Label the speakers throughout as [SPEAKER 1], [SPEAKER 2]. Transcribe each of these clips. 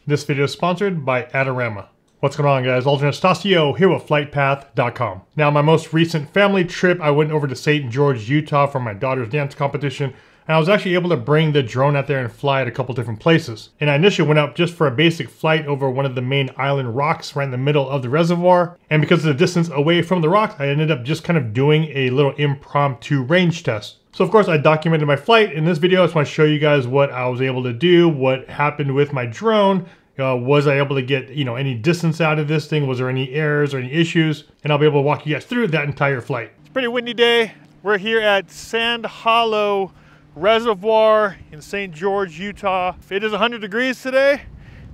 [SPEAKER 1] This video is sponsored by Adorama. What's going on, guys? Aldrin Estacio here with FlytPath.com. Now, my most recent family trip, I went over to St. George, Utah for my daughter's dance competition, and I was actually able to bring the drone out there and fly at a couple different places. And I initially went out just for a basic flight over one of the main island rocks right in the middle of the reservoir. And because of the distance away from the rocks, I ended up just kind of doing a little impromptu range test. So of course I documented my flight. In this video, I just want to show you guys what I was able to do, what happened with my drone. Was I able to get, any distance out of this thing? Was there any errors or any issues? And I'll be able to walk you guys through that entire flight. It's a pretty windy day. We're here at Sand Hollow Reservoir in St. George, Utah. It is 100 degrees today,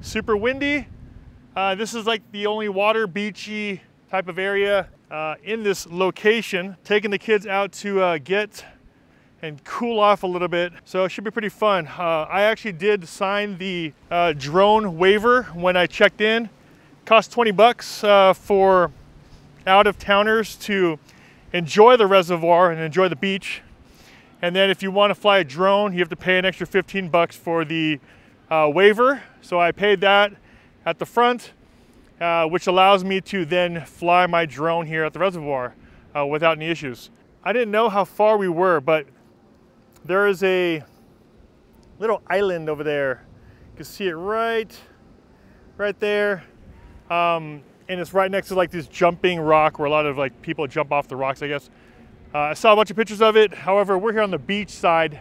[SPEAKER 1] super windy. This is like the only water beachy type of area in this location. Taking the kids out to get and cool off a little bit, so it should be pretty fun. I actually did sign the drone waiver when I checked in. Cost 20 bucks for out-of-towners to enjoy the reservoir and enjoy the beach. And then if you want to fly a drone, you have to pay an extra 15 bucks for the waiver. So I paid that at the front, which allows me to then fly my drone here at the reservoir without any issues. I didn't know how far we were, but there is a little island over there. You can see it right there. And it's right next to like this jumping rock where a lot of like people jump off the rocks, I guess. I saw a bunch of pictures of it. However, we're here on the beach side,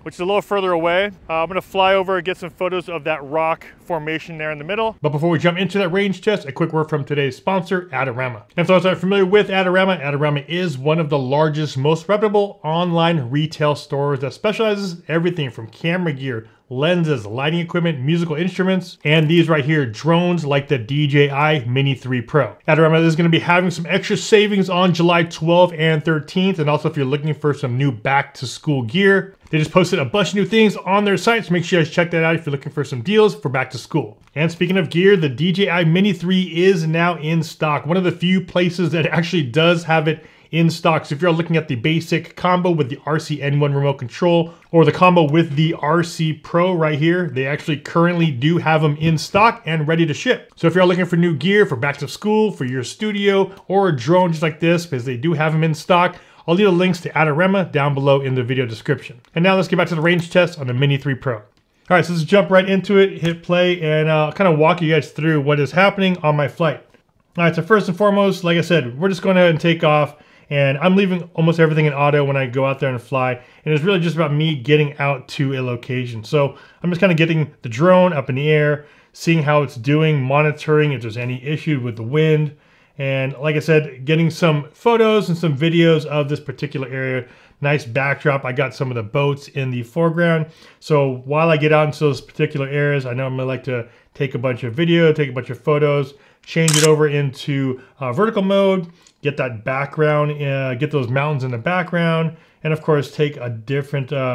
[SPEAKER 1] which is a little further away. I'm gonna fly over and get some photos of that rock formation there in the middle. But before we jump into that range test, a quick word from today's sponsor, Adorama. And so if you're familiar with Adorama, Adorama is one of the largest, most reputable online retail stores that specializes in everything from camera gear, lenses, lighting equipment, musical instruments, and these right here, drones like the Dji Mini 3 Pro. Adorama is going to be having some extra savings on July 12th and 13th, and also if you're looking for some new back-to-school gear, they just posted a bunch of new things on their site, so make sure you guys check that out if you're looking for some deals for back to school. And speaking of gear, the Dji Mini 3 is now in stock. One of the few places that actually does have it in stock. So if you're looking at the basic combo with the RC N1 remote control or the combo with the RC Pro right here, they actually currently do have them in stock and ready to ship. So if you're looking for new gear for back to school, for your studio, or a drone just like this, because they do have them in stock, I'll leave the links to Adorama down below in the video description. And now let's get back to the range test on the Mini 3 Pro. All right, so let's jump right into it, hit play, and kind of walk you guys through what is happening on my flight. All right, so first and foremost, like I said, we're just going ahead and take off. And I'm leaving almost everything in auto when I go out there and fly. And it's really just about me getting out to a location. So I'm just kind of getting the drone up in the air, seeing how it's doing, monitoring if there's any issue with the wind. And like I said, getting some photos and some videos of this particular area. Nice backdrop. I got some of the boats in the foreground. So while I get out into those particular areas, I know I'm gonna like to take a bunch of video, take a bunch of photos, change it over into vertical mode, get that background, get those mountains in the background, and of course take a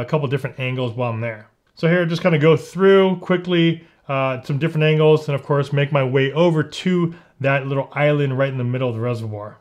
[SPEAKER 1] couple different angles while I'm there. So here, just kind of go through quickly some different angles, and of course make my way over to that little island right in the middle of the reservoir.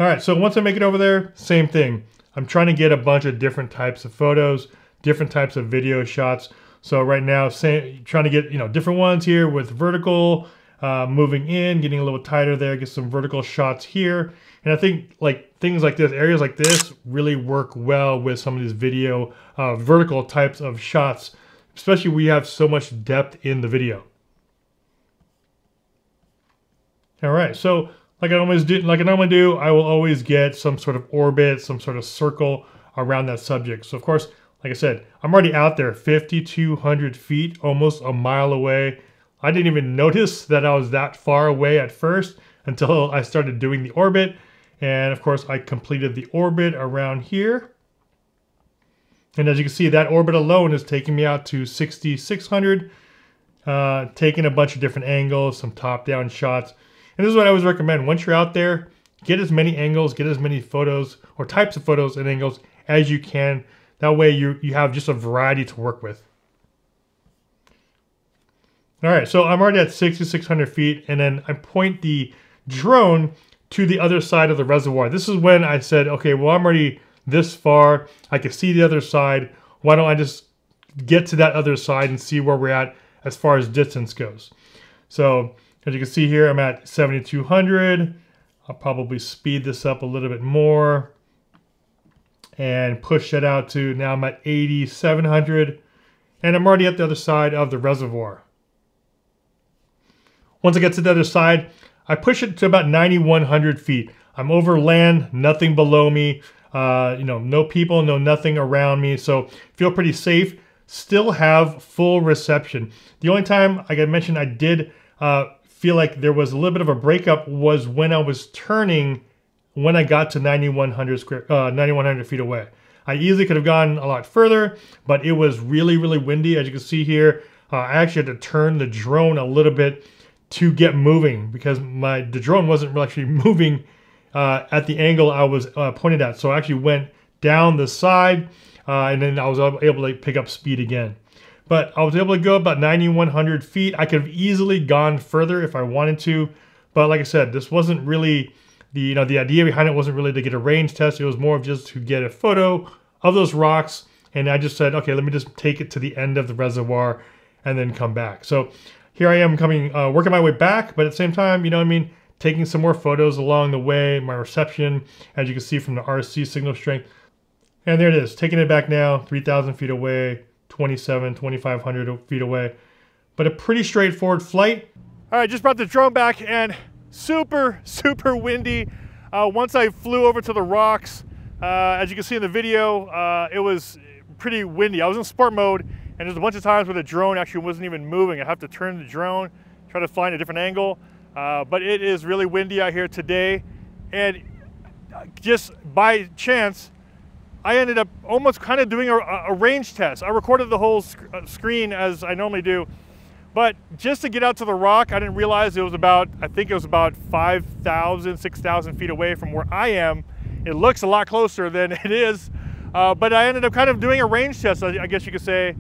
[SPEAKER 1] All right, so once I make it over there, same thing. I'm trying to get a bunch of different types of photos, different types of video shots. So right now, trying to get different ones here with vertical, moving in, getting a little tighter there, get some vertical shots here. And I think like things like this, areas like this really work well with some of these video vertical types of shots, especially when you have so much depth in the video. All right, so like I normally do, I will always get some sort of orbit, some sort of circle around that subject. So of course, like I said, I'm already out there 5,200 feet, almost a mile away. I didn't even notice that I was that far away at first until I started doing the orbit. And of course, I completed the orbit around here. And as you can see, that orbit alone is taking me out to 6,600, taking a bunch of different angles, some top-down shots. And this is what I always recommend. Once you're out there, get as many angles, get as many photos or types of photos and angles as you can. That way you have just a variety to work with. All right, so I'm already at 6,600 feet, and then I point the drone to the other side of the reservoir. This is when I said, okay, well, I'm already this far. I can see the other side. Why don't I just get to that other side and see where we're at as far as distance goes. So as you can see here, I'm at 7,200. I'll probably speed this up a little bit more and push that out to, now I'm at 8,700. And I'm already at the other side of the reservoir. Once I get to the other side, I push it to about 9,100 feet. I'm over land, nothing below me, no people, nothing around me. So feel pretty safe. Still have full reception. The only time, like I mentioned, I did feel like there was a little bit of a breakup was when I was turning, when I got to 9,100 feet away. I easily could have gone a lot further, but it was really, really windy. As you can see here, I actually had to turn the drone a little bit to get moving because the drone wasn't actually moving at the angle I was pointed at. So I actually went down the side and then I was able to pick up speed again. But I was able to go about 9,100 feet. I could have easily gone further if I wanted to. But like I said, this wasn't really, the idea behind it wasn't really to get a range test. It was more of just to get a photo of those rocks. And I just said, okay, let me just take it to the end of the reservoir and then come back. So here I am coming, working my way back, but at the same time, taking some more photos along the way, my reception, as you can see from the RC signal strength. And there it is, taking it back now, 3,000 feet away, 2,500 feet away. But a pretty straightforward flight. All right, just brought the drone back and super, super windy. Once I flew over to the rocks, as you can see in the video, it was pretty windy. I was in sport mode, and there's a bunch of times where the drone actually wasn't even moving. I have to turn the drone, try to find a different angle. But it is really windy out here today. And just by chance, I ended up almost kind of doing a range test. I recorded the whole screen as I normally do. But just to get out to the rock, I didn't realize it was about, I think it was about 5,000, 6,000 feet away from where I am. It looks a lot closer than it is. But I ended up kind of doing a range test, I guess you could say,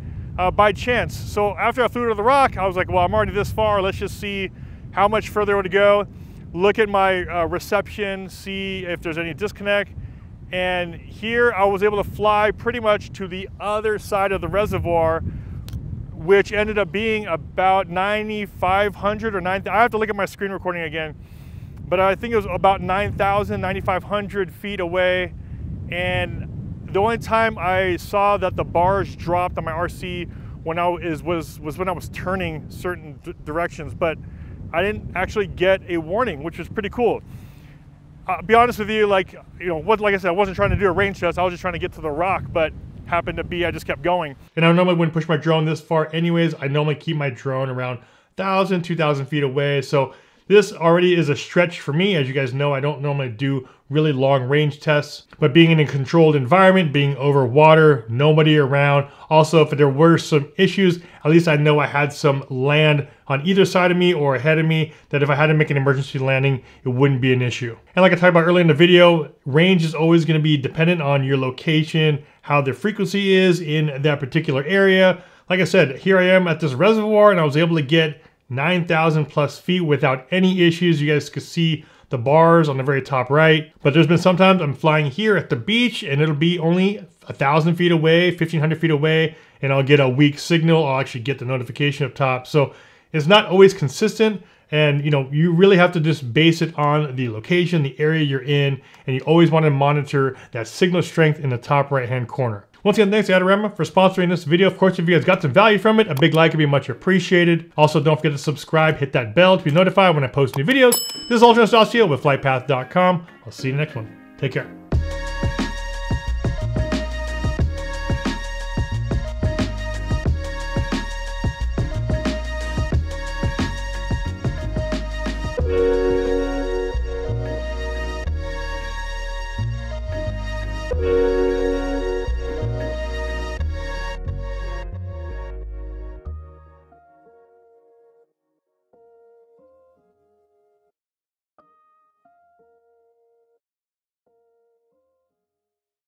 [SPEAKER 1] by chance. So after I flew to the rock, I was like, well, I'm already this far. Let's just see how much further to go. Look at my reception, see if there's any disconnect. And here I was able to fly pretty much to the other side of the reservoir, which ended up being about 9,500 or 9,000. I have to look at my screen recording again, but I think it was about 9,000, 9,500 feet away. And the only time I saw that the bars dropped on my RC when was when I was turning certain directions, but I didn't actually get a warning, which was pretty cool. I'll be honest with you, like I said, I wasn't trying to do a range test. I was just trying to get to the rock, but happened to be, I just kept going. And I normally wouldn't push my drone this far anyways. I normally keep my drone around 1,000, 2,000 feet away. So this already is a stretch for me. As you guys know, I don't normally do really long range tests, but being in a controlled environment, being over water, nobody around. Also, if there were some issues, at least I know I had some land on either side of me or ahead of me, that if I had to make an emergency landing, it wouldn't be an issue. And like I talked about earlier in the video, range is always going to be dependent on your location, how the frequency is in that particular area. Like I said, here I am at this reservoir and I was able to get 9,000 plus feet without any issues. You guys could see the bars on the very top right. But there's been sometimes I'm flying here at the beach and it'll be only 1,000 feet away, 1,500 feet away, and I'll get a weak signal. I'll actually get the notification up top. So it's not always consistent. And you really have to just base it on the location, the area you're in, and you always want to monitor that signal strength in the top right-hand corner. Once again, thanks to Adorama for sponsoring this video. Of course, if you guys got some value from it, a big like would be much appreciated. Also, don't forget to subscribe, hit that bell to be notified when I post new videos. This is Ultra Nostalgia with FlytPath.com. I'll see you in the next one. Take care.